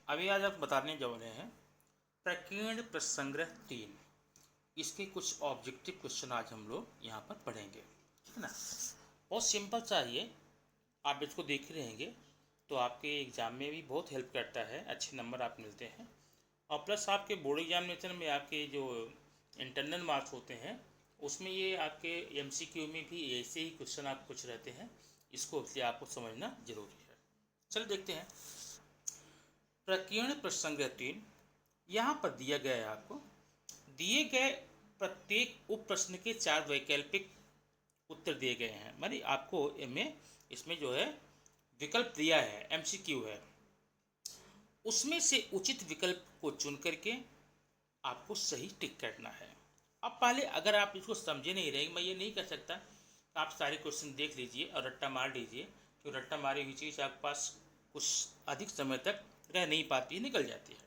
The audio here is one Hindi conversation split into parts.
अभी आज आप बताने जा रहे हैं प्रकीर्ण प्रसंग्रह 3। इसके कुछ ऑब्जेक्टिव क्वेश्चन आज हम लोग यहाँ पर पढ़ेंगे, ठीक है ना। बहुत सिंपल सा ये, आप इसको देख ही रहेंगे तो आपके एग्ज़ाम में भी बहुत हेल्प करता है, अच्छे नंबर आप मिलते हैं। और प्लस आपके बोर्ड एग्जामिनेशन में आपके जो इंटरनल मार्क्स होते हैं उसमें ये आपके MCQ में भी ऐसे ही क्वेश्चन आप कुछ रहते हैं, इसको इसलिए आपको समझना जरूरी है। चलो देखते हैं प्रकीर्ण प्रसंग्रह 3। यहाँ पर दिया गया है आपको दिए गए प्रत्येक उप प्रश्न के 4 वैकल्पिक उत्तर दिए गए हैं। मानी आपको इसमें जो है विकल्प दिया है, MCQ है, उसमें से उचित विकल्प को चुन करके आपको सही टिक करना है। अब पहले अगर आप इसको समझे नहीं रहे, मैं ये नहीं कर सकता, तो आप सारे क्वेश्चन देख लीजिए और रट्टा मार लीजिए, क्योंकि रट्टा मारी हुई चीज़ आपके पास कुछ अधिक समय तक रह नहीं पाती, निकल जाती है।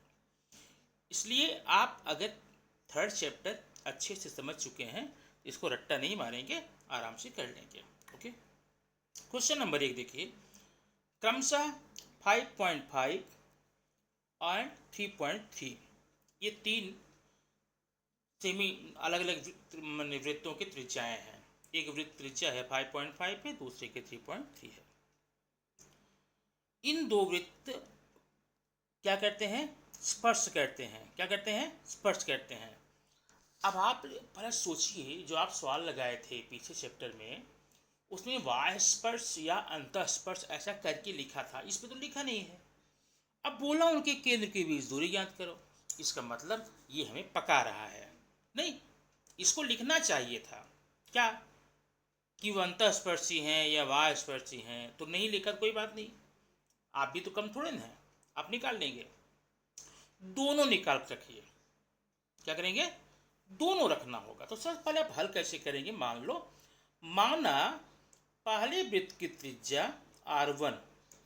इसलिए आप अगर थर्ड चैप्टर अच्छे से समझ चुके हैं, इसको रट्टा नहीं मारेंगे, आराम से कर लेंगे। ओके, क्वेश्चन नंबर 1 देखिए, क्रमशः 5.5 और 3.3 ये तीन सेमी अलग अलग वृत्तों की त्रिज्याएं हैं। एक वृत्त त्रिज्या है 5.5 है, दूसरे के 3.3 है। इन दो वृत्त क्या करते हैं, स्पर्श करते हैं। क्या करते हैं, स्पर्श करते हैं। अब आप पहले सोचिए, जो आप सवाल लगाए थे पीछे चैप्टर में, उसमें बाह्य स्पर्श या अंतः स्पर्श ऐसा करके लिखा था, इस पे तो लिखा नहीं है। अब बोला उनके केंद्र के बीच दूरी ज्ञात करो, इसका मतलब ये हमें पका रहा है। नहीं, इसको लिखना चाहिए था क्या कि वो अंतः स्पर्शी हैं या बाह्य स्पर्शी हैं, तो नहीं लिखा, कोई बात नहीं, आप भी तो कम थोड़े ना हैं, आप निकाल लेंगे। दोनों निकाल रखिए। क्या करेंगे, दोनों रखना होगा। तो सबसे पहले आप हल कैसे करेंगे, मान लो, माना पहले वृत्त की त्रिज्या R1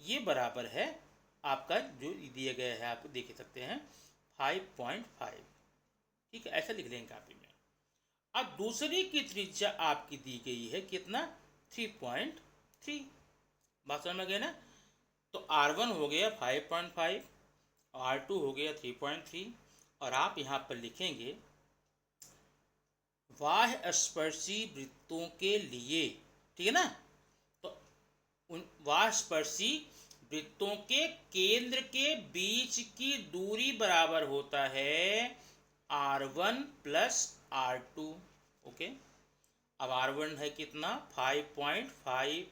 ये बराबर है आपका जो दिया गया है, आप देख सकते हैं 5.5, ठीक है, ऐसा लिख लेंगे कापी में। अब दूसरी की त्रिज्या आपकी दी गई है कितना, 3.3। बात समझ में गए ना। तो R1 हो गया 5.5, R2 हो गया 3.3, और आप यहाँ पर लिखेंगे बाह्य स्पर्शी वृत्तों के लिए, ठीक है ना। तो उन बाह्य स्पर्शी वृत्तों के केंद्र के बीच की दूरी बराबर होता है R1 प्लस R2। ओके, अब R1 है कितना, 5.5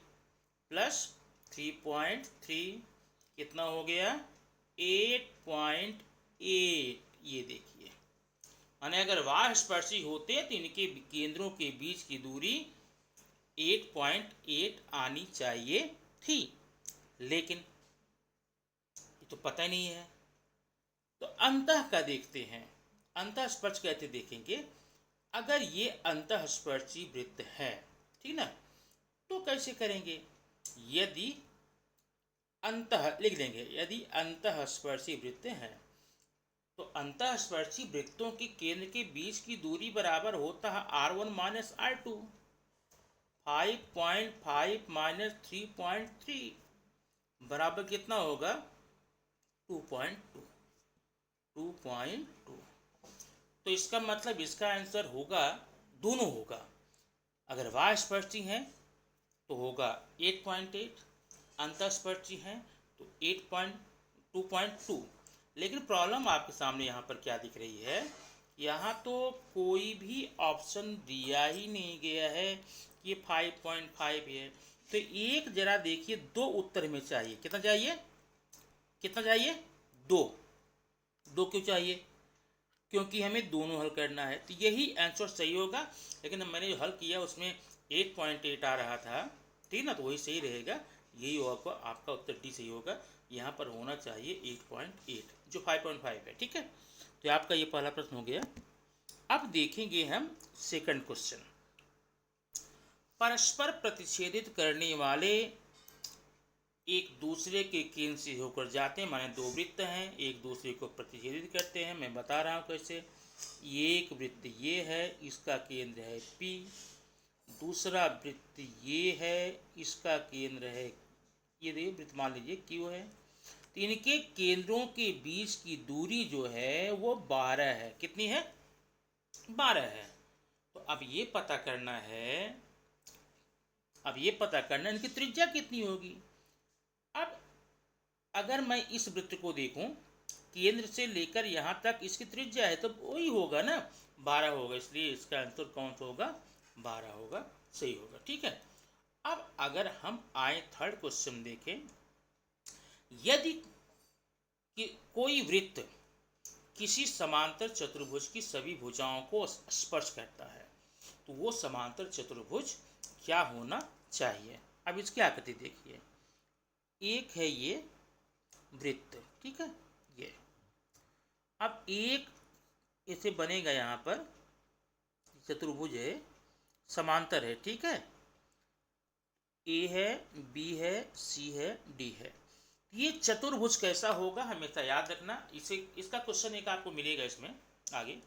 प्लस 3.3 कितना हो गया, 8.8। ये देखिए, माने अगर बाह्य स्पर्शी होते तो इनके केंद्रों के बीच की दूरी 8.8 आनी चाहिए थी, लेकिन ये तो पता ही नहीं है। तो अंतः का देखते हैं, अंतः स्पर्श कहते देखेंगे। अगर ये अंतः स्पर्शी वृत्त है, ठीक ना, तो कैसे करेंगे, यदि अंतः लिख लेंगे, यदि अंतः स्पर्शी वृत्त हैं तो अंतः स्पर्शी वृत्तों के केंद्र के बीच की दूरी बराबर होता है R1 माइनस R2। 5.5 माइनस 3.3 बराबर कितना होगा, 2.2। 2.2। तो इसका मतलब इसका आंसर होगा, दोनों होगा। अगर बाह्य स्पर्शी हैं तो होगा 8.8, अंतःस्पर्शी हैं तो 2.2। लेकिन प्रॉब्लम आपके सामने यहाँ पर क्या दिख रही है, यहाँ तो कोई भी ऑप्शन दिया ही नहीं गया है कि ये 5.5 है। तो एक जरा देखिए, दो उत्तर में चाहिए, कितना चाहिए, कितना चाहिए, दो। दो क्यों चाहिए, क्योंकि हमें दोनों हल करना है, तो यही आंसर सही होगा। लेकिन मैंने जो हल किया उसमें 8.8 आ रहा था, ठीक ना, तो वही सही रहेगा, यही होगा आपका उत्तर डी सही होगा। यहाँ पर होना चाहिए 8.8 जो 5.5 है, ठीक है। तो आपका ये पहला प्रश्न हो गया। अब देखेंगे हम सेकंड क्वेश्चन। परस्पर प्रतिच्छेदित करने वाले एक दूसरे के केंद्र से होकर जाते हैं, माने दो वृत्त हैं, एक दूसरे को प्रतिच्छेदित करते हैं। मैं बता रहा हूँ कैसे। एक वृत्त ये है, इसका केंद्र है P, दूसरा वृत्त ये है, इसका केंद्र है, ये देखिए वृत्त मान लीजिए Q है, तो इनके केंद्रों के बीच की दूरी जो है वो 12 है। कितनी है? 12 है। तो अब ये पता करना है, इनकी त्रिज्या कितनी होगी। अब अगर मैं इस वृत्त को देखूं, केंद्र से लेकर यहाँ तक इसकी त्रिज्या है, तो वही होगा ना, 12 होगा, इसलिए इसका आंसर कौन सा होगा? 12 होगा, सही होगा। ठीक है। अब अगर हम आए थर्ड क्वेश्चन देखें, यदि कि कोई वृत्त किसी समांतर चतुर्भुज की सभी भुजाओं को स्पर्श करता है, तो वो समांतर चतुर्भुज क्या होना चाहिए। अब इसकी आकृति देखिए, एक है ये वृत्त, ठीक है, ये अब एक ऐसे बनेगा, यहाँ पर चतुर्भुज है, समांतर है, ठीक है, ए है, बी है, सी है, डी है। ये चतुर्भुज कैसा होगा हमेशा याद रखना। इसे इसका क्वेश्चन एक आपको मिलेगा इसमें आगे,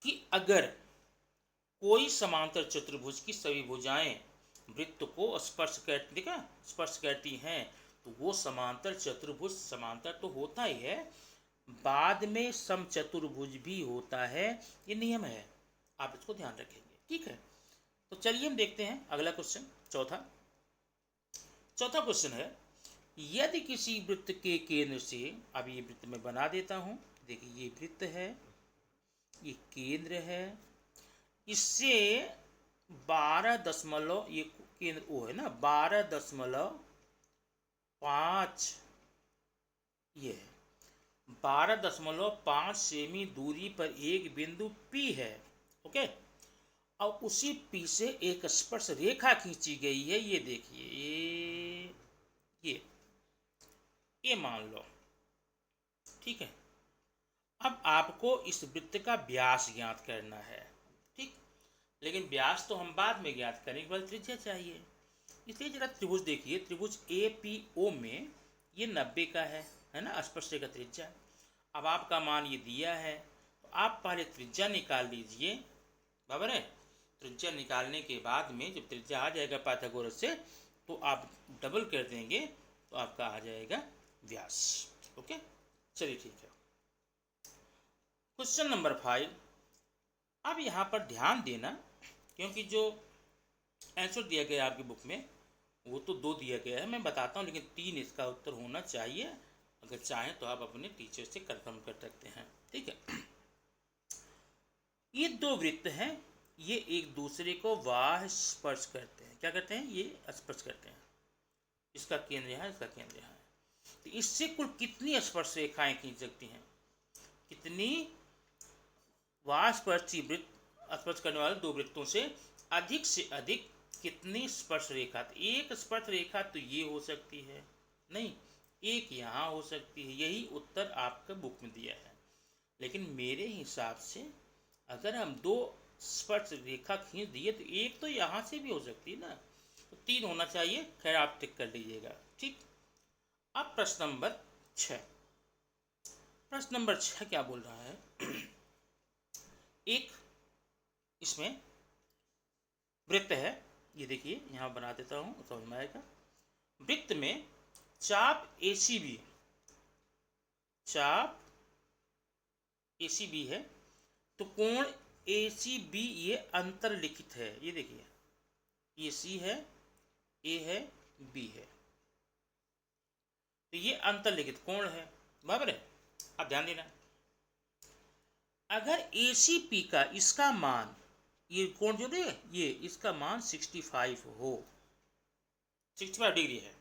कि अगर कोई समांतर चतुर्भुज की सभी भुजाएं वृत्त को स्पर्श करती हैं, तो वो समांतर चतुर्भुज समांतर तो होता ही है, बाद में समचतुर्भुज भी होता है। ये नियम है, आप इसको ध्यान रखेंगे। ठीक है, तो चलिए हम देखते हैं अगला क्वेश्चन, चौथा क्वेश्चन है, यदि किसी वृत्त के केंद्र से, अब ये वृत्त मैं बना देता हूं, देखिए ये वृत्त है, ये केंद्र है, इससे 12 ये केंद्र ओ है ना, 12.5 ये है, 12.5 सेमी दूरी पर एक बिंदु P है। ओके, और उसी P से एक स्पर्श रेखा खींची गई है, ये देखिए, ये मान लो। ठीक है, अब आपको इस वृत्त का व्यास ज्ञात करना है। ठीक, लेकिन व्यास तो हम बाद में ज्ञात करेंगे, बस त्रिज्या चाहिए। इसलिए जरा त्रिभुज देखिए, त्रिभुज APO में ये 90 का है ना, स्पर्श रेखा त्रिज्या। अब आपका मान ये दिया है, तो आप पहले त्रिज्या निकाल लीजिए, बराबर है। त्रिज्या निकालने के बाद में जब त्रिज्या आ जाएगा पाइथागोरस से, तो आप डबल कर देंगे, तो आपका आ जाएगा व्यास। ओके, चलिए ठीक है। क्वेश्चन नंबर 5, अब यहाँ पर ध्यान देना, क्योंकि जो आंसर दिया गया आपकी बुक में वो तो 2 दिया गया है, मैं बताता हूँ, लेकिन 3 इसका उत्तर होना चाहिए। अगर चाहें तो आप अपने टीचर से कंफर्म कर सकते हैं। ठीक है, ये 2 वृत्त हैं, ये एक दूसरे को बाह्य स्पर्श करते हैं। क्या करते हैं? ये स्पर्श करते हैं। इसका केंद्र यहाँ, इसका केंद्र यहाँ है। तो इससे कुल कितनी स्पर्श रेखाएं खींच सकती हैं? कितनी वास्पर्शी वृत्त स्पर्श करने वाले 2 वृत्तों से अधिक कितनी स्पर्श रेखा? तो एक स्पर्श रेखा तो ये हो सकती है, नहीं, एक यहाँ हो सकती है। यही उत्तर आपके बुक में दिया है, लेकिन मेरे हिसाब से अगर हम 2 स्पर्श रेखा खींच दिए तो एक तो यहाँ से भी हो सकती है ना, तो 3 होना चाहिए। खैर, आप टिक कर लीजिएगा। ठीक, अब प्रश्न नंबर 6। प्रश्न नंबर 6 क्या बोल रहा है? एक इसमें वृत्त है, ये देखिए, यहाँ बना देता हूँ, समझ में आएगा। वृत्त में चाप ACB है, तो कोण ACB ये अंतरलिखित है। ये देखिए, ये C है, A है, B है, तो ये अंतरलिखित कोण है, बराबर है। अब ध्यान देना, अगर ACP का इसका मान, ये कोण जो है ये, इसका मान 65 हो, 65 डिग्री है,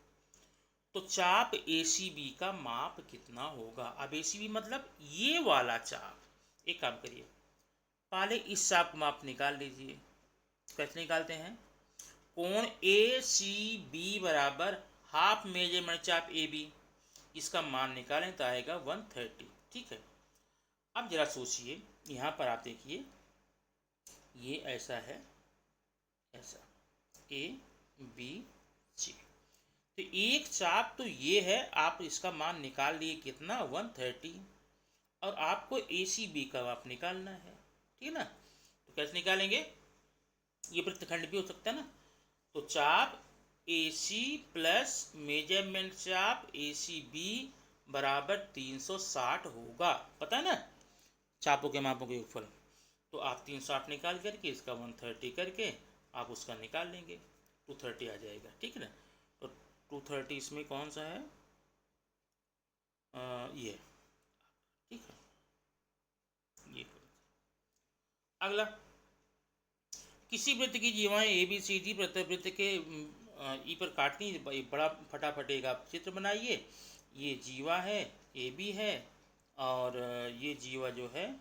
तो चाप ACB का माप कितना होगा? अब ACB मतलब ये वाला चाप। एक काम करिए, पहले इस चाप का माप निकाल लीजिए। कैसे निकालते हैं? कोण ACB बराबर हाफ मेजरमेंट चाप AB, इसका मान निकालें तो आएगा 130। ठीक है, अब जरा सोचिए, यहाँ पर आप देखिए, ये ऐसा है, ऐसा ABC, तो एक चाप तो ये है, आप इसका मान निकाल लिए कितना? 130, और आपको ACB का माप निकालना है। ठीक है ना, तो कैसे निकालेंगे? ये वृत्तखंड भी हो सकता है ना, तो चाप AC प्लस मेजरमेंट चाप ACB बराबर 360 होगा। पता है ना, चापों के मापों के योगफल। तो आप 360 निकाल करके इसका 130 करके आप उसका निकाल लेंगे, 230 आ जाएगा। ठीक है ना। तो 230 इसमें कौन सा है, ये। ठीक है, ये। अगला, किसी वृत्त की जीवाएं ABCD वृत्त के ई पर काटनी, बड़ा फटाफट एक आप चित्र बनाइए। ये जीवा है, AB है, और ये जीवा जो है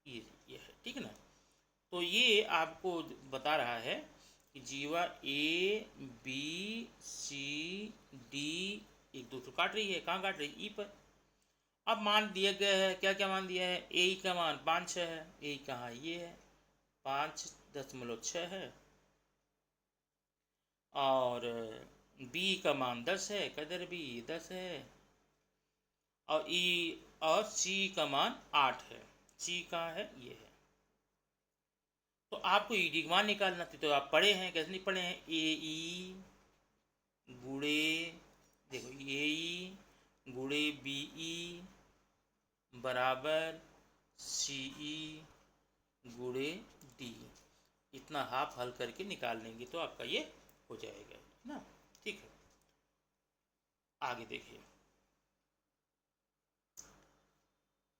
ये है। ठीक है ना। तो ये आपको बता रहा है कि जीवा ABCD एक दूसरे काट रही है। कहाँ काट रही है, ई पर। अब मान दिया गया है, क्या क्या मान दिया है, ए का मान 5 है, ए कहाँ, ये है 5.6 है, और बी का मान 10 है, कदर बी 10 है, और ई और सी का मान 8 है। सी कहाँ है, ये है। तो आपको ईडी का मान निकालना था, तो आप पढ़े हैं, कैसे नहीं पढ़े हैं, ए गुड़े, देखो ए गुड़े BE बराबर CE गुड़े D। इतना हाफ हल करके निकाल लेंगे तो आपका ये हो जाएगा ना। ठीक है, आगे देखिए।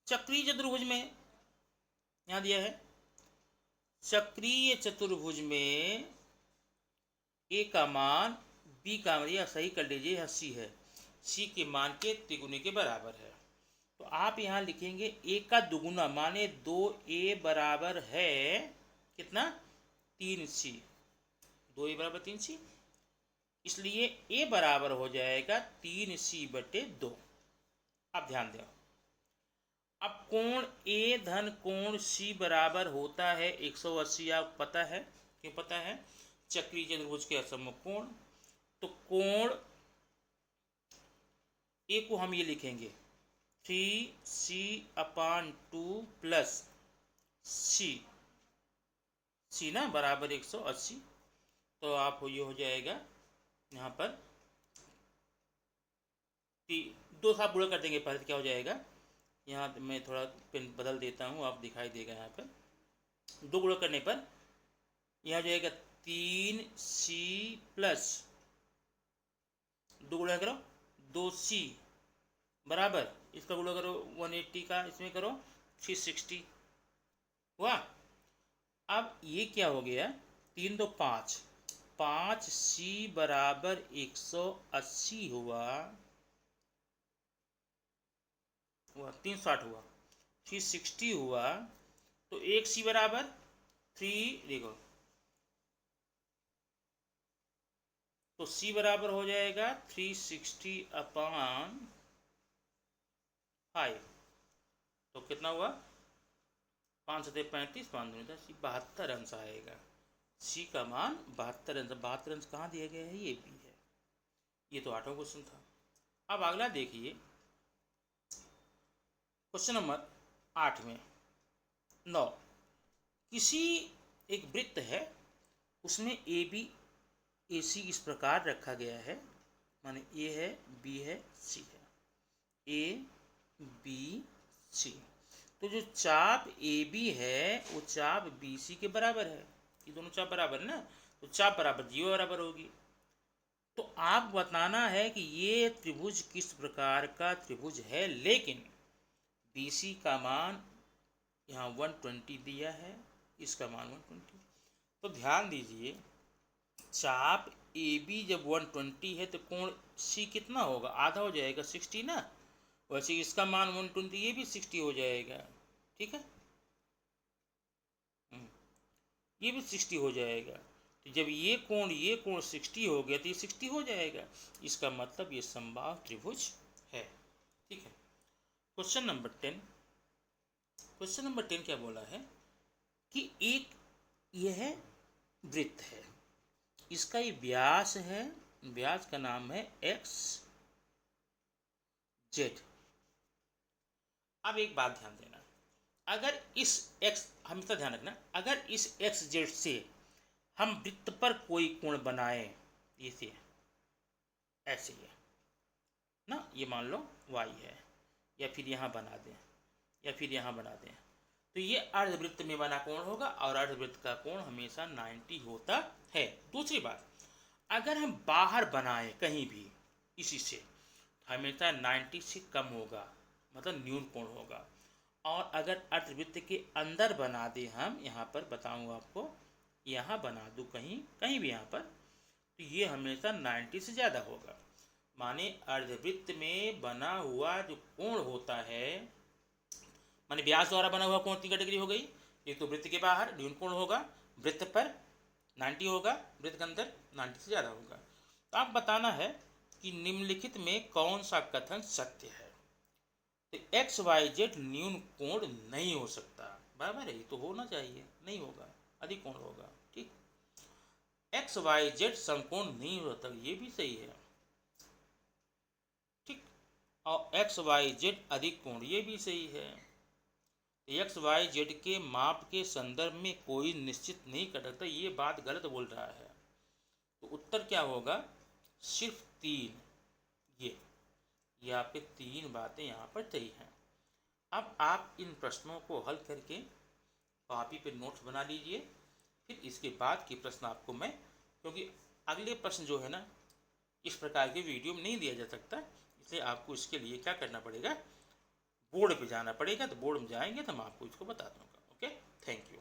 चक्रीय चतुर्भुज में यहाँ दिया है, चक्रीय चतुर्भुज में ए का मान बी का, या सही कर लीजिए, यहाँ सी है, सी के मान के तिगुने के बराबर है। तो आप यहाँ लिखेंगे ए का दुगुना, माने 2A बराबर है कितना, 3C। 2A बराबर 3C, इसलिए ए बराबर हो जाएगा 3C/2। अब ध्यान दें, अब कोण ए धन कोण सी बराबर होता है 180। आपको पता है, क्यों पता है, चक्रीय चतुर्भुज के असम कोण। तो कोण ए को हम ये लिखेंगे 3C/2 प्लस सी ना बराबर 180। तो आप ये हो जाएगा यहाँ पर, दो साथ गुणा कर देंगे पहले, क्या हो जाएगा, यहाँ मैं थोड़ा पेन बदल देता हूँ, आप दिखाई देगा यहाँ पर। दो गुणा करने पर यहाँ हो जाएगा 3C प्लस, दो गुणा करो 2C बराबर, इसका गुणा करो 180 का, इसमें करो 360 हुआ। अब ये क्या हो गया, 3 2 5, 5C बराबर 180 हुआ, 360 हुआ, 360 हुआ। तो 1C बराबर 3, देखो, तो C बराबर हो जाएगा 360/5। तो कितना हुआ, 5 7 35, 5 2 10, 72 अंश आएगा। C का मान 72 अंश। 72 अंश कहाँ दिया गया है, ये भी है। ये तो 8वां क्वेश्चन था। अब अगला देखिए, क्वेश्चन नंबर 8 में 9, किसी एक वृत्त है, उसमें AC इस प्रकार रखा गया है, माने A है, B है, C है, ABC। तो जो चाप AB है वो चाप BC के बराबर है, ये दोनों चाप बराबर है ना, तो चाप बराबर जीवा बराबर होगी। तो आप बताना है कि ये त्रिभुज किस प्रकार का त्रिभुज है, लेकिन BC का मान यहाँ 120 दिया है, इसका मान 120। तो ध्यान दीजिए, चाप AB जब 120 है तो कोण C कितना होगा, आधा हो जाएगा, 60 ना। वैसे इसका मान 120, ये भी 60 हो जाएगा। ठीक है, ये भी 60 हो जाएगा। तो जब ये कोण 60 हो गया तो ये 60 हो जाएगा। इसका मतलब ये समबाहु त्रिभुज है। ठीक है, क्वेश्चन नंबर 10। क्वेश्चन नंबर 10 क्या बोला है कि एक यह वृत्त है, इसका ये व्यास है, व्यास का नाम है XZ। अब एक बात ध्यान देना, अगर इस x, हमेशा ध्यान रखना, अगर इस XZ से हम वृत्त पर कोई कोण बनाएं, इसे ऐसे ही है ना, ये मान लो y है, या फिर यहाँ बना दें, या फिर यहाँ बना दें, तो ये अर्धवृत्त में बना कोण होगा और अर्धवृत्त का कोण हमेशा 90 होता है। दूसरी बात, अगर हम बाहर बनाएं कहीं भी इसी से, हमेशा 90 से कम होगा, मतलब न्यून कोण होगा। और अगर अर्धवृत्त के अंदर बना दे हम, यहाँ पर बताऊँ आपको, यहाँ बना दूँ कहीं कहीं भी यहाँ पर, तो ये हमेशा 90 से ज़्यादा होगा। माने अर्धवृत्त में बना हुआ जो कोण होता है, माने व्यास द्वारा बना हुआ कोण 3 कैटेगरी हो गई। एक तो वृत्त के बाहर न्यून कोण होगा, वृत्त पर 90 होगा, वृत्त के अंदर 90 से ज़्यादा होगा। तो आप बताना है कि निम्नलिखित में कौन सा कथन सत्य है। तो एक्स वाई जेड न्यून कोण नहीं हो सकता, बराबर है, ये तो होना चाहिए, नहीं होगा, अधिक कोण होगा। ठीक, एक्स वाई जेड समकोण नहीं होता, ये भी सही है। ठीक, और एक्स वाई जेड अधिक कोण, ये भी सही है। एक्स वाई जेड के माप के संदर्भ में कोई निश्चित नहीं कर सकता, ये बात गलत बोल रहा है। तो उत्तर क्या होगा, सिर्फ 3। ये आपके 3 बातें यहाँ पर सही हैं। अब आप इन प्रश्नों को हल करके कॉपी पे नोट्स बना लीजिए। फिर इसके बाद के प्रश्न आपको मैं, क्योंकि अगले प्रश्न जो है ना, इस प्रकार के वीडियो में नहीं दिया जा सकता, इसलिए आपको इसके लिए क्या करना पड़ेगा, बोर्ड पे जाना पड़ेगा। तो बोर्ड में जाएंगे तो मैं आपको इसको बता दूंगा। Okay, thank you.